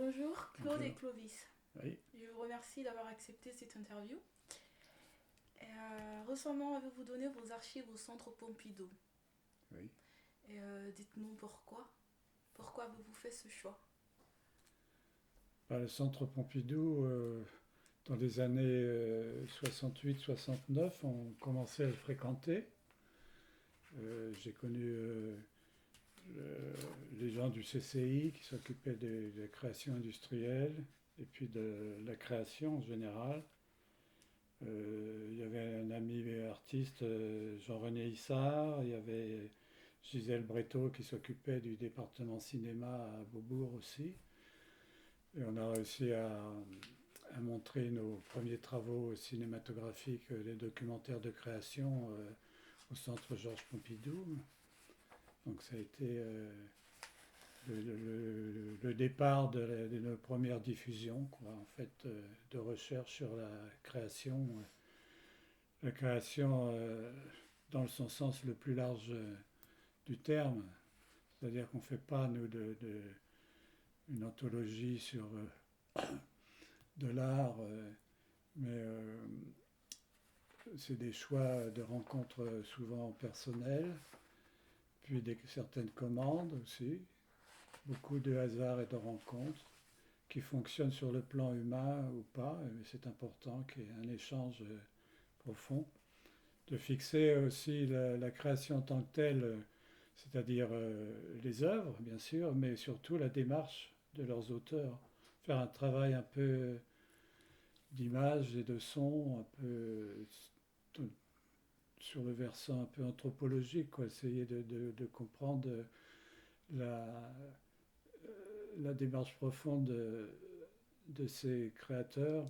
Bonjour Claude et Bonjour. Clovis. Oui, Je vous remercie d'avoir accepté cette interview. Récemment, avez-vous donné vos archives au Centre Pompidou? oui. Dites-nous pourquoi. Pourquoi avez-vous fait ce choix? Le centre Pompidou, dans les années 68-69, on commençait à le fréquenter. J'ai connu les gens du CCI qui s'occupaient de la création industrielle et puis de la création en général. Il y avait un ami artiste, Jean-René Issard. Il y avait Gisèle Bréteau qui s'occupait du département cinéma à Beaubourg aussi. Et on a réussi à montrer nos premiers travaux cinématographiques, les documentaires de création au centre Georges Pompidou. Donc ça a été le départ de nos premières diffusions, quoi, en fait, de recherche sur la création dans son sens le plus large du terme. C'est-à-dire qu'on ne fait pas, nous, une anthologie sur de l'art, mais c'est des choix de rencontres souvent personnelles, puis certaines commandes aussi, beaucoup de hasard et de rencontres qui fonctionnent sur le plan humain ou pas, mais c'est important qu'il y ait un échange profond. De fixer aussi la création en tant que telle, c'est-à-dire les œuvres, bien sûr, mais surtout la démarche de leurs auteurs. Faire un travail un peu d'image et de son, un peu sur le versant un peu anthropologique, quoi, essayer de comprendre la, la démarche profonde de ces créateurs,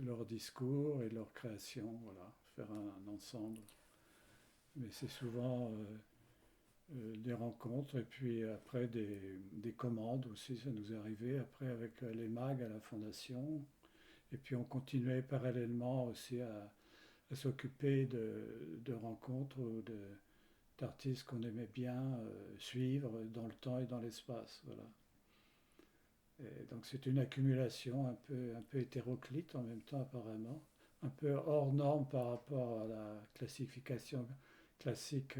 leur discours et leur création, voilà, faire un ensemble. Mais c'est souvent des rencontres et puis après des commandes aussi, ça nous est arrivé après avec les MAG à la Fondation. Et puis on continuait parallèlement aussi à s'occuper de rencontres ou d'artistes qu'on aimait bien suivre dans le temps et dans l'espace. Voilà. Et donc c'est une accumulation un peu hétéroclite en même temps apparemment, un peu hors norme par rapport à la classification classique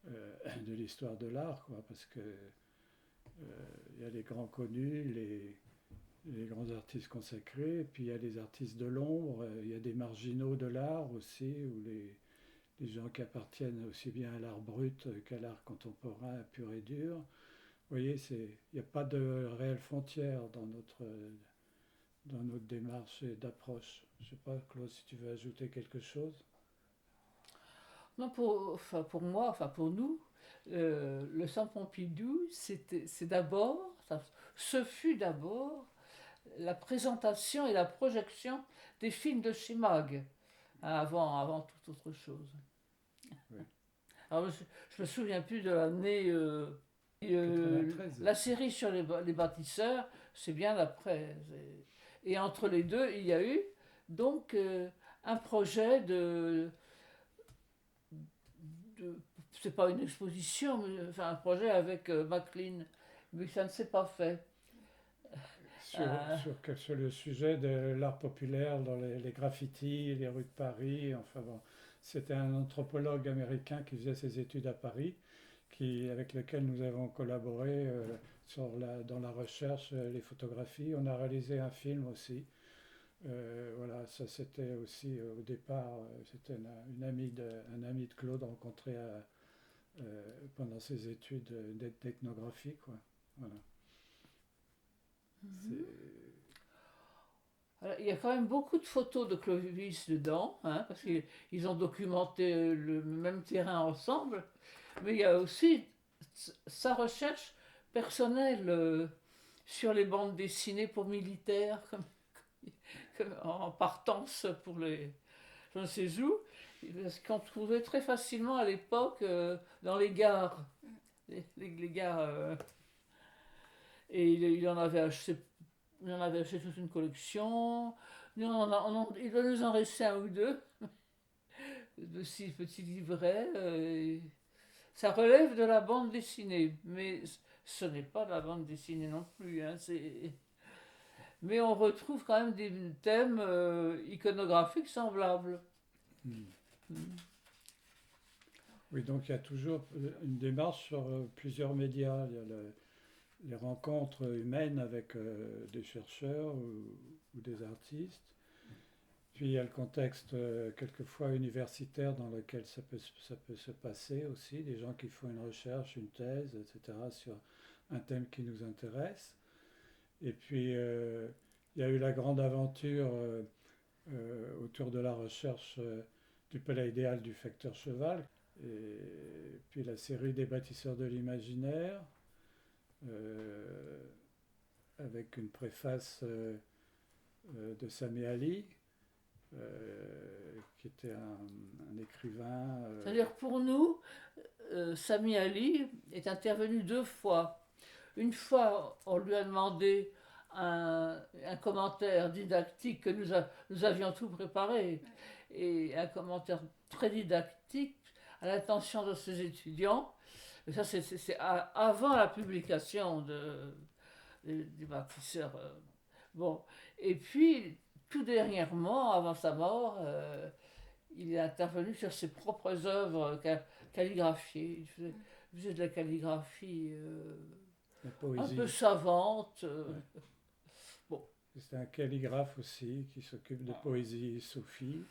de l'histoire de l'art, quoi, parce que il y a les grands connus, les grands artistes consacrés, et puis il y a les artistes de l'ombre, il y a des marginaux de l'art aussi, ou les gens qui appartiennent aussi bien à l'art brut qu'à l'art contemporain pur et dur. Vous voyez, il n'y a pas de réelle frontière dans notre démarche d'approche. Je ne sais pas, Claude, si tu veux ajouter quelque chose. Non, pour moi, enfin pour nous, le Centre Pompidou, c'est d'abord, ce fut d'abord la présentation et la projection des films de chez Mag, hein, avant toute autre chose. Oui. Alors, je me souviens plus de l'année. 93. La série sur les bâtisseurs, c'est bien après. Et entre les deux, il y a eu donc un projet de c'est pas une exposition, mais enfin, un projet avec MacLean, mais ça ne s'est pas fait. Euh, Sur le sujet de l'art populaire dans les graffitis, les rues de Paris, enfin bon, c'était un anthropologue américain qui faisait ses études à Paris, avec lequel nous avons collaboré dans la recherche, les photographies. On a réalisé un film aussi. Voilà, ça c'était aussi au départ, c'était un ami de Claude rencontré pendant ses études d'ethnographie, quoi. Voilà. mhm. C'est Alors, il y a quand même beaucoup de photos de Clovis dedans, hein, parce qu'ils ont documenté le même terrain ensemble, mais il y a aussi sa recherche personnelle sur les bandes dessinées pour militaires, en partance pour les je ne sais où, parce qu'on trouvait très facilement à l'époque dans les gares. Les gares et il en avait acheté toute une collection. Il doit nous en rester un ou deux de ces petits livrets. Ça relève de la bande dessinée, mais ce n'est pas de la bande dessinée non plus. Hein, mais on retrouve quand même des thèmes iconographiques semblables. Mm. Mm. Oui, donc il y a toujours une démarche sur plusieurs médias. Il y a les rencontres humaines avec des chercheurs ou des artistes. Puis il y a le contexte quelquefois universitaire dans lequel ça peut se passer aussi, des gens qui font une recherche, une thèse, etc., sur un thème qui nous intéresse. Et puis il y a eu la grande aventure autour de la recherche du palais idéal du facteur Cheval, et puis la série des bâtisseurs de l'imaginaire, euh, avec une préface de Sami Ali, qui était un écrivain. C'est-à-dire pour nous, Sami Ali est intervenu 2 fois. Une fois, on lui a demandé un commentaire didactique que nous avions tout préparé, et un commentaire très didactique à l'attention de ses étudiants. Et ça, c'est avant la publication du bâtisseur. Bon, et puis, tout dernièrement, avant sa mort, il est intervenu sur ses propres œuvres calligraphiées. Il faisait de la calligraphie La un poésie. peu savante. Ouais. Bon. C'est un calligraphe aussi qui s'occupe de poésie soufie.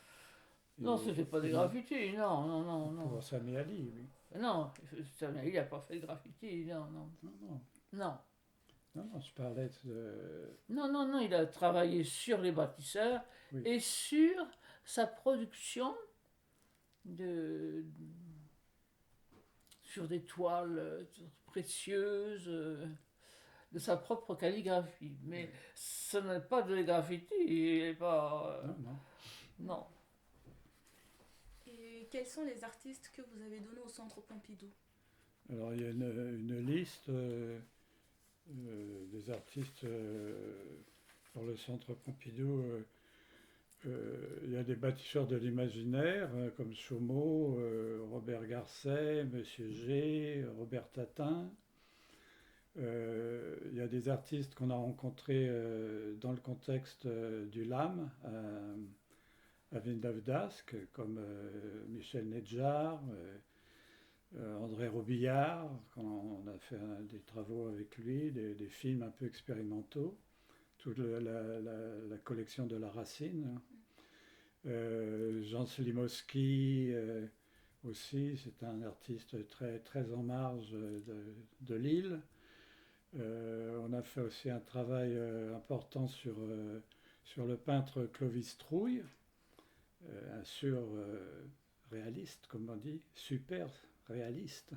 Non, c'était pas des graffitis, non, non, non, non. Pour Sami Ali, oui. Non, Sami Ali n'a pas fait de graffiti, non, non. Non, non. Non. Non, non, je parlais de. Non, non, non, il a travaillé sur les bâtisseurs Oui. et sur sa production de, sur des toiles précieuses, de sa propre calligraphie. Mais ce n'est pas de graffiti, il est pas. Non, non. Non. Et quels sont les artistes que vous avez donnés au Centre Pompidou? Alors il y a une liste des artistes pour le Centre Pompidou. Il y a des bâtisseurs de l'imaginaire comme Chaumont, Robert Garcet, Monsieur G, Robert Tatin. Il y a des artistes qu'on a rencontrés dans le contexte du LAM à Villeneuve-d'Ascq, comme Michel Nedjar, André Robillard, quand on a fait des travaux avec lui, des films un peu expérimentaux, toute la collection de la Racine. Jean Slimowski aussi, c'est un artiste très, très en marge de Lille. On a fait aussi un travail important sur le peintre Clovis Trouille, un surréaliste, comme on dit, super réaliste,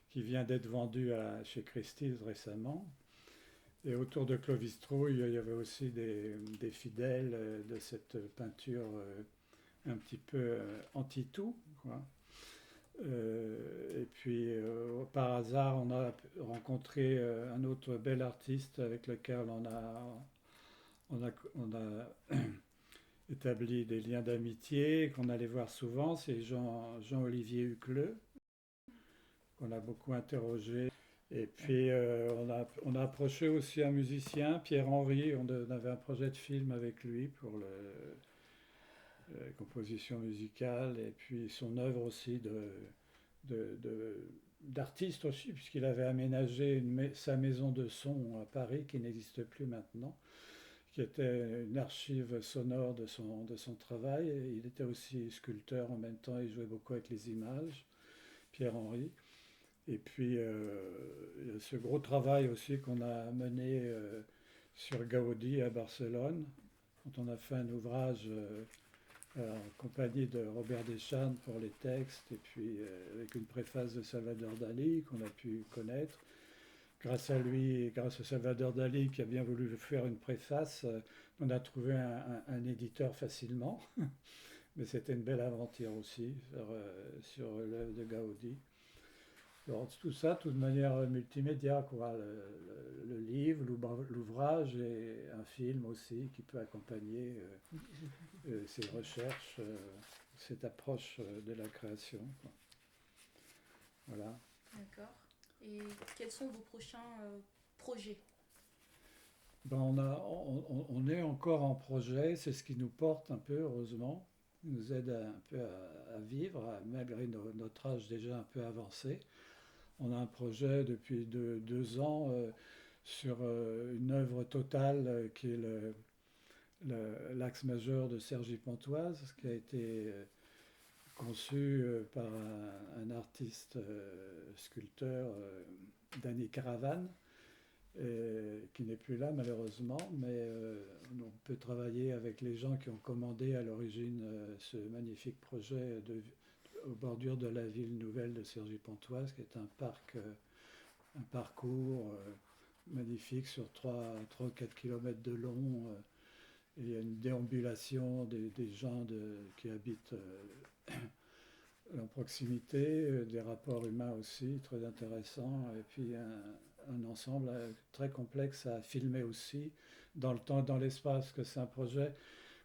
qui vient d'être vendu chez Christie's récemment. Et autour de Clovis Trouille, il y avait aussi des fidèles de cette peinture un petit peu anti-tout, quoi. Et puis, par hasard, on a rencontré un autre bel artiste avec lequel on a établi des liens d'amitié, qu'on allait voir souvent. C'est Jean-Olivier Hucleux, qu'on a beaucoup interrogé. Et puis, on a approché aussi un musicien, Pierre-Henry. On avait un projet de film avec lui pour la composition musicale, et puis son œuvre aussi d'artiste aussi, puisqu'il avait aménagé sa maison de son à Paris, qui n'existe plus maintenant, qui était une archive sonore de son travail. Et il était aussi sculpteur en même temps, il jouait beaucoup avec les images, Pierre-Henry. Et puis, il y a ce gros travail aussi qu'on a mené sur Gaudi à Barcelone, quand on a fait un ouvrage en compagnie de Robert Deschamps pour les textes, et puis avec une préface de Salvador Dali qu'on a pu connaître. Grâce à lui et grâce à Salvador Dali qui a bien voulu faire une préface, on a trouvé un éditeur facilement. Mais c'était une belle aventure aussi sur l'œuvre de Gaudi. Alors, tout ça, tout de manière multimédia, quoi. Le livre, l'ouvrage et un film aussi qui peut accompagner ces recherches, cette approche de la création, quoi. Voilà. D'accord. Et quels sont vos prochains projets? Ben, on est encore en projet, c'est ce qui nous porte un peu, heureusement, qui nous aide un peu à vivre, malgré notre âge déjà un peu avancé. On a un projet depuis 2 ans sur une œuvre totale qui est l'axe majeur de Cergy-Pontoise, qui a été conçu par un artiste sculpteur, Danny Caravane, qui n'est plus là malheureusement, mais on peut travailler avec les gens qui ont commandé à l'origine ce magnifique projet aux bordures de la ville nouvelle de Cergy-Pontoise, qui est un parcours magnifique sur 3-4 km de long. Il y a une déambulation des gens qui habitent en proximité, des rapports humains aussi très intéressants, et puis un ensemble très complexe à filmer aussi dans le temps et dans l'espace, que c'est un projet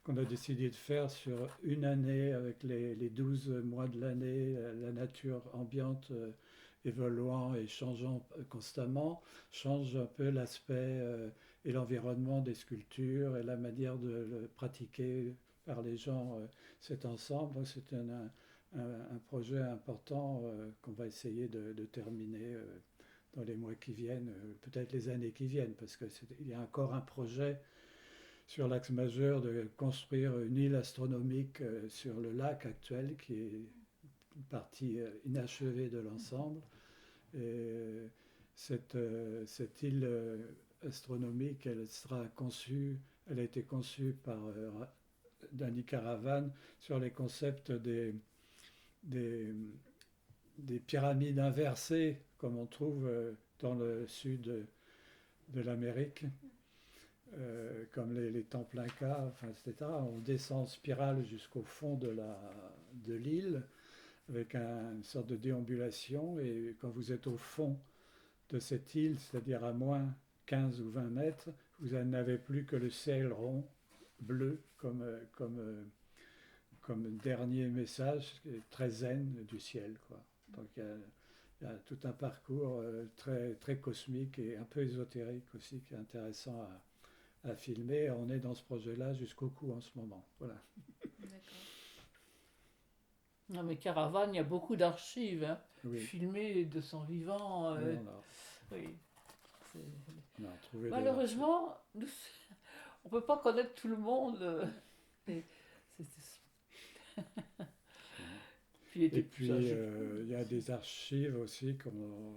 qu'on a décidé de faire sur une année avec les 12 mois de l'année, la nature ambiante évoluant et changeant constamment, change un peu l'aspect et l'environnement des sculptures et la manière de le pratiquer par les gens cet ensemble. C'est un projet important qu'on va essayer de terminer dans les mois qui viennent, peut-être les années qui viennent, parce qu'il y a encore un projet sur l'axe majeur de construire une île astronomique sur le lac actuel, qui est une partie inachevée de l'ensemble. Et cette île astronomique, elle a été conçue par Danny Caravane sur les concepts des, des pyramides inversées, comme on trouve dans le sud de l'Amérique, comme les temples incas, enfin, etc. On descend en spirale jusqu'au fond de l'île, avec une sorte de déambulation, et quand vous êtes au fond de cette île, c'est-à-dire à moins 15 ou 20 mètres, vous n'avez plus que le ciel rond, bleu, comme dernier message, très zen du ciel, quoi. Donc il y a tout un parcours très, très cosmique et un peu ésotérique aussi, qui est intéressant à filmer. On est dans ce projet-là jusqu'au cou en ce moment. Voilà. D'accord. Non, mais Caravane, il y a beaucoup d'archives Oui. filmées de son vivant. Oui, Oui. C'est- on a trouvé Malheureusement, on ne peut pas connaître tout le monde. Et, c'est- Puis il était Et plus puis âgé. il y a des archives aussi qu'on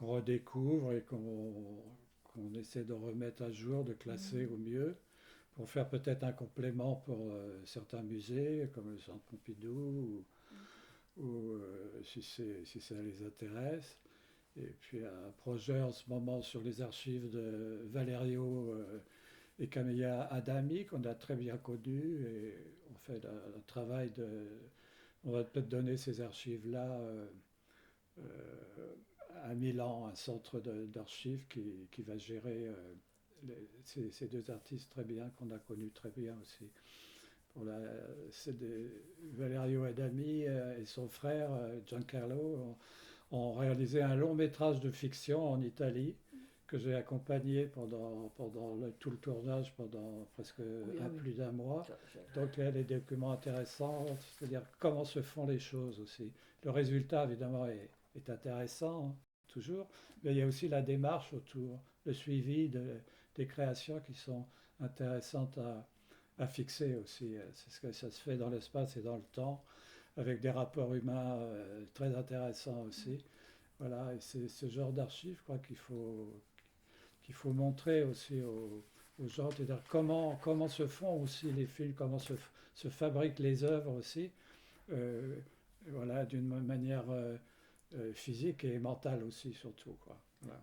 redécouvre et qu'on essaie de remettre à jour, de classer au mieux, pour faire peut-être un complément pour certains musées, comme le Centre Pompidou, ou si ça les intéresse. Et puis un projet en ce moment sur les archives de Valerio et Camilla Adami, qu'on a très bien connu, et on fait un travail de... On va peut-être donner ces archives-là à Milan, un centre d'archives qui va gérer ces deux artistes très bien, qu'on a connus très bien aussi. Valerio Adami et son frère Giancarlo ont réalisé un long métrage de fiction en Italie, que j'ai accompagné pendant tout le tournage, pendant presque plus d'un mois. Donc il y a des documents intéressants, c'est-à-dire comment se font les choses aussi. Le résultat, évidemment, est intéressant, hein, toujours, mais il y a aussi la démarche autour, le suivi des créations qui sont intéressantes à fixer aussi. C'est ce que ça se fait dans l'espace et dans le temps, avec des rapports humains très intéressants aussi. Voilà, et c'est ce genre d'archives, je crois, qu'il faut montrer aussi aux gens, c'est-à-dire comment se font aussi les films, comment se fabriquent les œuvres aussi, euh, voilà, d'une manière physique et mentale aussi, surtout, quoi. Voilà.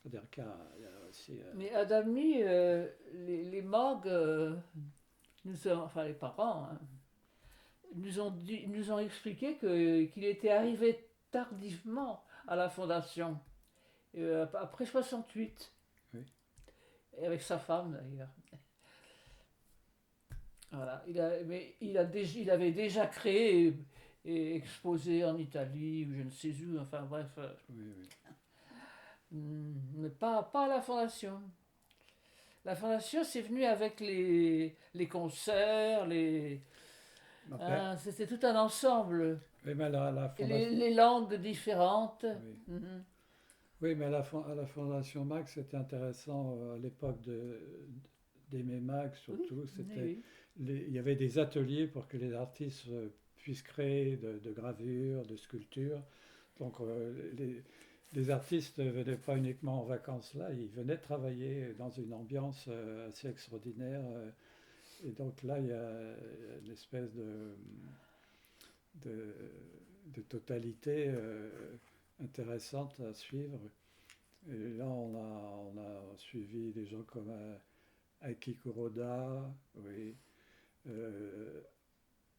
C'est-à-dire qu'il y a aussi... Mais Adami, les mags, enfin les parents, nous ont expliqué qu'il était arrivé tardivement à la fondation, après 68, oui. et avec sa femme d'ailleurs. Voilà, mais il avait déjà créé et exposé en Italie ou je ne sais où, enfin bref, Oui, oui. mais pas à la fondation. La fondation, c'est venu avec les concerts, Après, c'était tout un ensemble. oui, mais la Et fondation, les langues différentes. oui. Mhm. Oui, mais à la Fondation Max, c'était intéressant à l'époque d'Aimé Max, Oui, surtout. oui, oui. Il y avait des ateliers pour que les artistes puissent créer de gravures, de sculptures. Donc, les artistes ne venaient pas uniquement en vacances là, ils venaient travailler dans une ambiance assez extraordinaire. Et donc là, il y a une espèce de, de totalité intéressante à suivre. Et là, on a suivi des gens comme Aiki Kuroda, oui. Euh,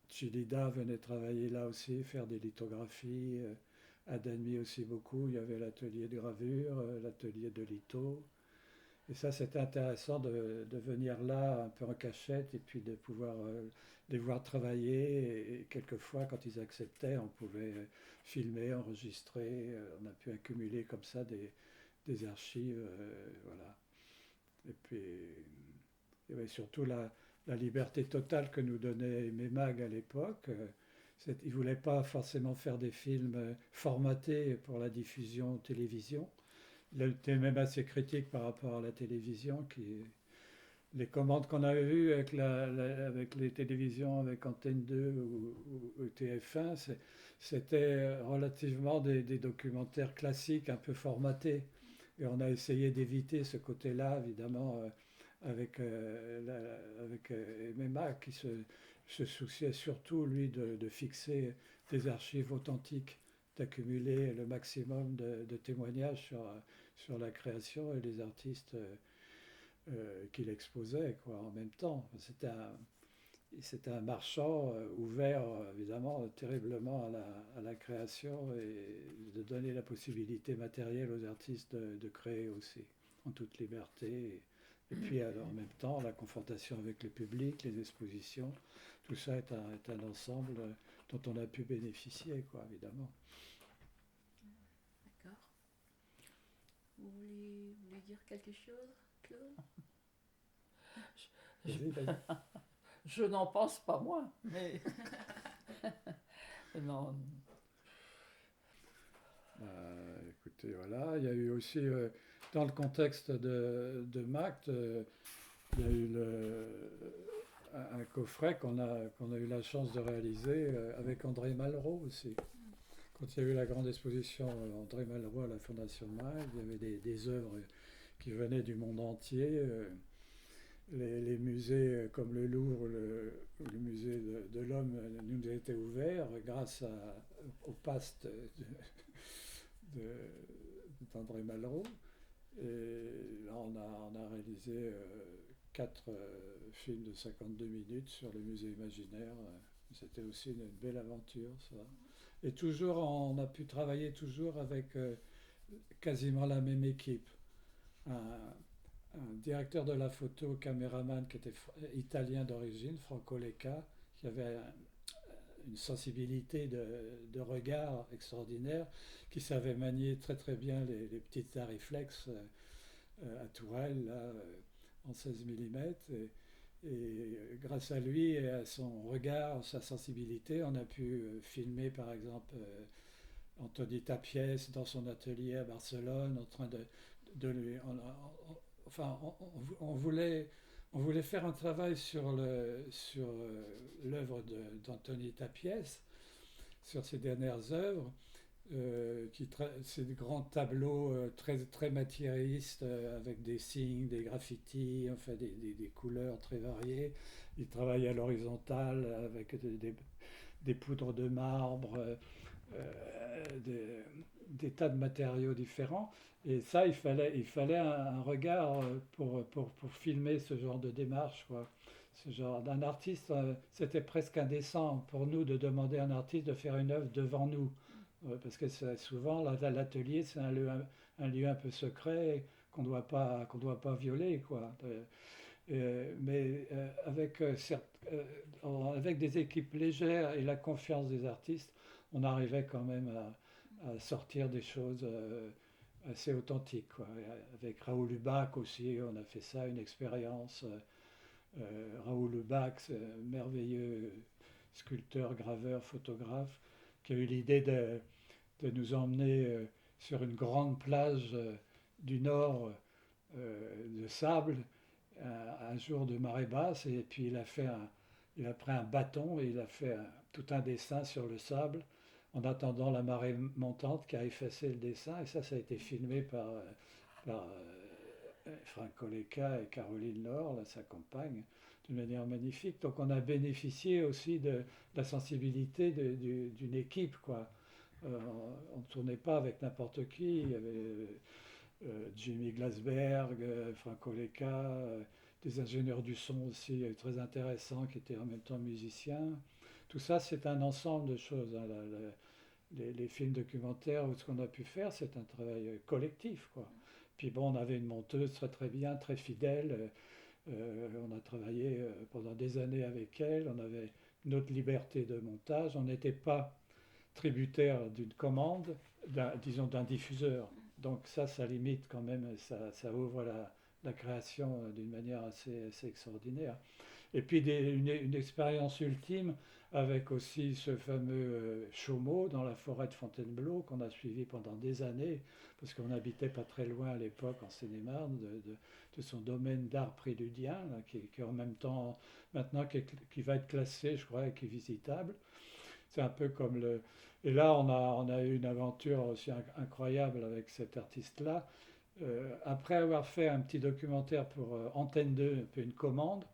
Chilida venait travailler là aussi, faire des lithographies. Adami aussi beaucoup. Il y avait l'atelier de gravure, l'atelier de litho. Et ça, c'était intéressant de venir là un peu en cachette et puis de pouvoir les voir travailler. Et quelquefois, quand ils acceptaient, on pouvait filmer, enregistrer. On a pu accumuler comme ça des archives. Voilà. Et puis, et ouais, surtout la liberté totale que nous donnait Memag à l'époque. Il ne voulait pas forcément faire des films formatés pour la diffusion télévision. Il était même assez critique par rapport à la télévision. Les commandes qu'on avait vues avec les télévisions avec Antenne 2 ou TF1, c'était relativement des documentaires classiques un peu formatés. Et on a essayé d'éviter ce côté-là, évidemment, avec MMA qui se souciait surtout, lui, de fixer des archives authentiques, d'accumuler le maximum de témoignages sur la création et les artistes qu'il exposait quoi, en même temps. C'était un marchand ouvert, évidemment, terriblement à la création et de donner la possibilité matérielle aux artistes de créer aussi, en toute liberté. Et puis, en même temps, la confrontation avec le public, les expositions, tout ça est un ensemble dont on a pu bénéficier, quoi, évidemment. D'accord. Vous voulez dire quelque chose, Claude? Je, Vas-y, vas-y. je n'en pense pas moins, mais non. Écoutez, voilà, il y a eu aussi, dans le contexte de MACT, il y a eu un coffret qu'on a eu la chance de réaliser avec André Malraux aussi. Quand il y a eu la grande exposition André Malraux à la Fondation MACT, il y avait des œuvres qui venaient du monde entier. Les musées comme le Louvre ou le musée de l'homme nous étaient ouverts grâce au paste d'André Malraux. Et là, on a réalisé 4 films de 52 minutes sur les musées imaginaires. C'était aussi une belle aventure, ça. Et toujours, on a pu travailler toujours avec quasiment la même équipe. Un, un directeur de la photo, caméraman qui était italien d'origine, Franco Lecca, qui avait une sensibilité de regard extraordinaire, qui savait manier très très bien les petites Arriflex à tourelle, là, en 16 mm. Et grâce à lui et à son regard, sa sensibilité, on a pu filmer par exemple Anthony Tapies dans son atelier à Barcelone, en train de lui. Enfin, on voulait faire un travail sur l'œuvre d'Anthony Tapies, sur ses dernières œuvres, c'est des grands tableaux très, très matérialistes avec des signes, des graffitis, enfin des couleurs très variées. Il travaille à l'horizontale avec des poudres de marbre, des tas de matériaux différents. Et ça, il fallait un regard pour filmer ce genre de démarche, quoi. Ce genre d'un artiste, c'était presque indécent pour nous de demander à un artiste de faire une œuvre devant nous. Parce que souvent, l'atelier, c'est un lieu un peu secret qu'on doit pas violer, quoi. Mais avec avec des équipes légères et la confiance des artistes, on arrivait quand même à sortir des choses assez authentiques, quoi. Avec Raoul Lubac aussi, on a fait ça, une expérience. Raoul Lubac, ce merveilleux sculpteur, graveur, photographe, qui a eu l'idée de nous emmener sur une grande plage du nord de sable un jour de marée basse, et puis il a pris un bâton et il a fait tout un dessin sur le sable en attendant la marée montante qui a effacé le dessin, et ça a été filmé par Franck Colleca et Caroline Laure, là, sa compagne, d'une manière magnifique. Donc on a bénéficié aussi de la sensibilité d'une équipe, quoi. On ne tournait pas avec n'importe qui. Il y avait Jimmy Glasberg, Franck Colleca, des ingénieurs du son aussi très intéressants qui étaient en même temps musiciens. Tout ça, c'est un ensemble de choses, hein. Les films documentaires ou ce qu'on a pu faire, c'est un travail collectif, quoi. Puis bon, on avait une monteuse très très bien, très fidèle. On a travaillé pendant des années avec elle. On avait notre liberté de montage. On n'était pas tributaire d'une commande, disons d'un diffuseur. Donc ça limite quand même, ça ouvre la création d'une manière assez extraordinaire. Et puis une expérience ultime avec aussi ce fameux Chaumeau dans la forêt de Fontainebleau qu'on a suivi pendant des années, parce qu'on n'habitait pas très loin à l'époque en Seine-et-Marne de son domaine d'art préludien, là, qui en même temps maintenant qui va être classé, je crois, et qui est visitable. C'est un peu comme le... Et là, on a eu une aventure aussi incroyable avec cet artiste-là. Après avoir fait un petit documentaire pour Antenne 2, un peu une commande,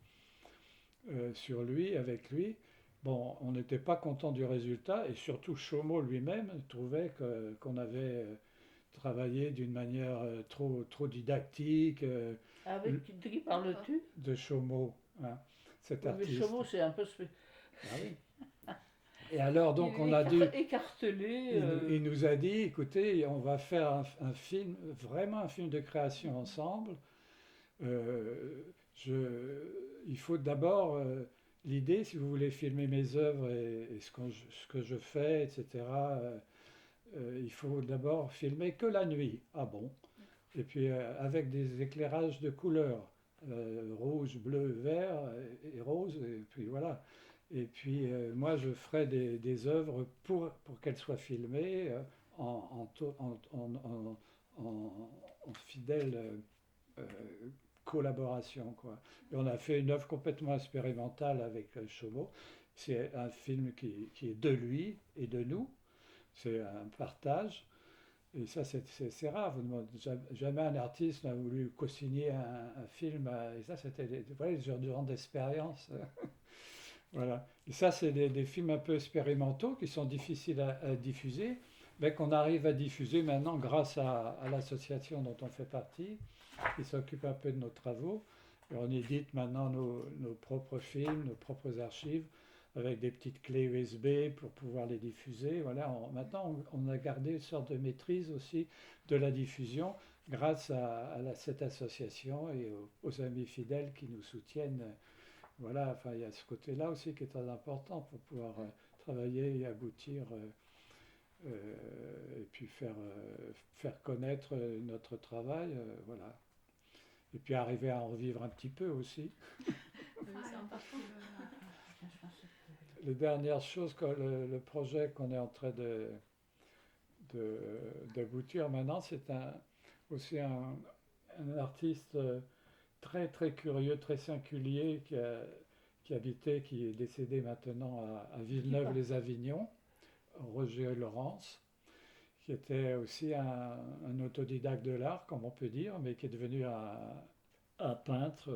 sur lui, avec lui. Bon, on n'était pas content du résultat, et surtout Chomeau lui-même trouvait qu'on avait travaillé d'une manière trop didactique. De qui parles-tu? De Chomeau, hein, cet Oui, mais artiste. Chaumeau, c'est un peu Ah oui. Et alors, donc, il on est a dû. écartelé. Il nous a dit, écoutez, on va faire un film, vraiment un film de création ensemble. Euh, il faut d'abord l'idée, si vous voulez filmer mes œuvres et ce que je fais, etc. Il faut d'abord filmer que la nuit. Ah bon? Et puis avec des éclairages de couleurs, rouge, bleu, vert et rose, et puis voilà. Et puis moi je ferai des œuvres pour qu'elles soient filmées en fidèle euh, collaboration, quoi. Et on a fait une œuvre complètement expérimentale avec Chomeau. C'est un film qui est de lui et de nous. C'est un partage. Et ça, c'est rare. Jamais un artiste n'a voulu co-signer un film. Et ça, c'était voilà, ce genre d'expérience. Voilà. Et ça, c'est des films un peu expérimentaux qui sont difficiles à diffuser, mais qu'on arrive à diffuser maintenant grâce à l'association dont on fait partie, qui s'occupe un peu de nos travaux. Et on édite maintenant nos propres films, nos propres archives, avec des petites clés USB pour pouvoir les diffuser. Voilà, maintenant, on a gardé une sorte de maîtrise aussi de la diffusion grâce cette association et aux amis fidèles qui nous soutiennent. Voilà, enfin, il y a ce côté-là aussi qui est très important pour pouvoir travailler et aboutir et puis faire connaître notre travail. Voilà. Et puis arriver à en vivre un petit peu aussi. Oui, c'est important. Les dernières choses, le projet qu'on est en train d'aboutir maintenant, c'est aussi un artiste très très curieux, très singulier qui habitait, qui est décédé maintenant à Villeneuve-les-Avignon, Roger Laurence, qui était aussi un autodidacte de l'art, comme on peut dire, mais qui est devenu un peintre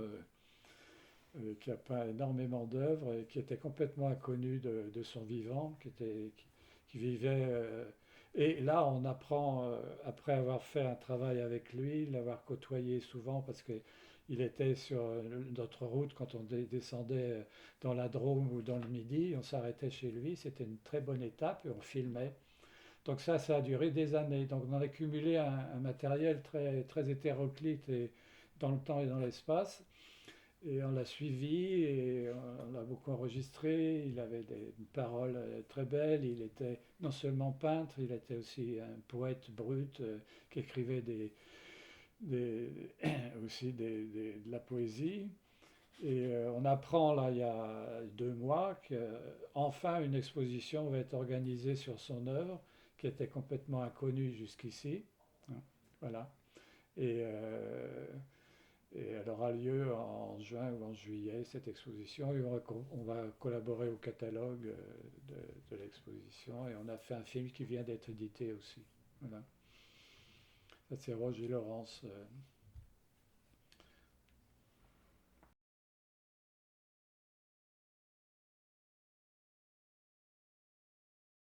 qui a peint énormément d'œuvres et qui était complètement inconnu de son vivant, qui vivait. Et là, on apprend, après avoir fait un travail avec lui, l'avoir côtoyé souvent, parce qu'il était sur notre route quand on descendait dans la Drôme ou dans le Midi, on s'arrêtait chez lui, c'était une très bonne étape et on filmait. Donc ça a duré des années. Donc on a cumulé un matériel très, très hétéroclite et dans le temps et dans l'espace. Et on l'a suivi et on l'a beaucoup enregistré. Il avait une parole très belle. Il était non seulement peintre, il était aussi un poète brut qui écrivait des- aussi de la poésie. Et on apprend là il y a 2 mois qu'enfin une exposition va être organisée sur son œuvre qui était complètement inconnue jusqu'ici. Hein, voilà. Et, euh, et elle aura lieu en juin ou en juillet, cette exposition. Et on va collaborer au catalogue de l'exposition. Et on a fait un film qui vient d'être édité aussi. Voilà. Ça, c'est Roger Laurence.